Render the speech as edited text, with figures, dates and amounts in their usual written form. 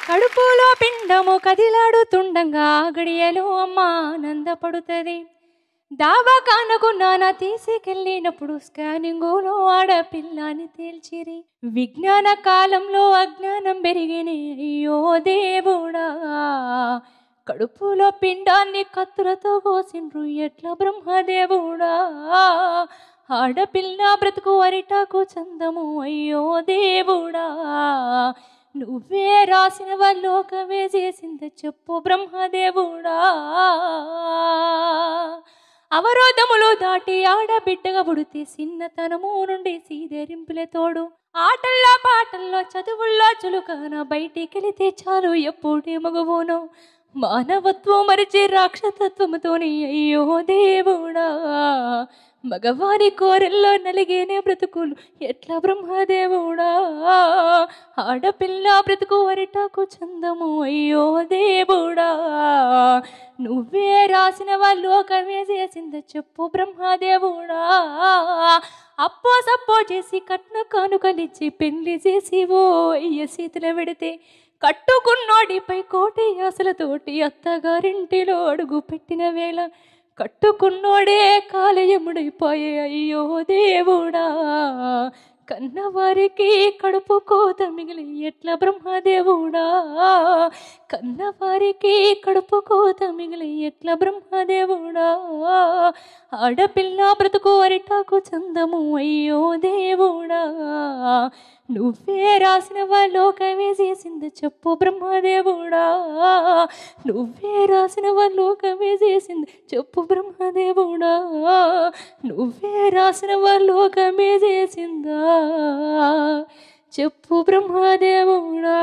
కడుపులో పిండము కదిలాడుతుండగా గడియలో అమ్మ ఆనందపడుతుంది. దావాఖానకు నాన్న తీసుకెళ్ళినప్పుడు స్కానింగులో ఆడపిల్లని తేల్చిరి. విజ్ఞాన కాలంలో అజ్ఞానం పెరిగినే అయ్యో దేవుడా, కడుపులో పిండాన్ని కత్తులతో కోసిండ్రు ఎట్లా బ్రహ్మదేవుడా, ఆడపిల్ల బ్రతుకు అరిటాకు చందము అయ్యో దేవుడా, నువ్వే రాసిన లోకమే చేసింది చెప్పు బ్రహ్మదేవుడా. అవరోధములు దాటి ఆడబిడ్డగా పుడితే చిన్నతనము నుండి సీదరింపులే తోడు. ఆటల్లో పాటల్లో చదువుల్లో చులుకన బయటికెళితే చాలు ఎప్పుడే మగవును. మానవత్వం మరిచి రాక్షసత్వముతోని అయ్యో దేవుడా, మగవారి కోరెల్లో నలిగేనే బ్రతుకులు ఎట్లా బ్రహ్మదేవుడా, ఆడపిల్ల బ్రతుకు అరిటాకు చందము అయ్యో దేవుడా, నువ్వే రాసిన లోకమే చేసింది చెప్పు బ్రహ్మదేవుడా. అప్పో సప్పో చేసి కట్న కానుకలిచ్చి పెళ్లి చేసి ఓ అయ్య చేతిలో పెడితే కట్టుకున్నోడిపై కోటి ఆశలతోటి అత్తగారింటిలో అడుగు పెట్టిన వేళ కట్టుకున్నోడే కాలయముడైపోయే అయ్యో దేవుడా, కన్నవారికి కడుపు కోత మిగిలి ఎట్లా బ్రహ్మదేవుడా, కన్నవారికి కడుపు కోత మిగిలి ఎట్లా బ్రహ్మదేవుడా, ఆడపిల్ల బ్రతుకు అరిటాకు చందము అయ్యో దేవుడా, నువ్వే రాసిన లోకమే చేసింది చెప్పు బ్రహ్మదేవుడా, నువ్వే రాసిన లోకమే చేసింది చెప్పు బ్రహ్మదేవుడా, నువ్వే రాసిన లోకమే చేసిందా చెప్పు బ్రహ్మదేవుడా.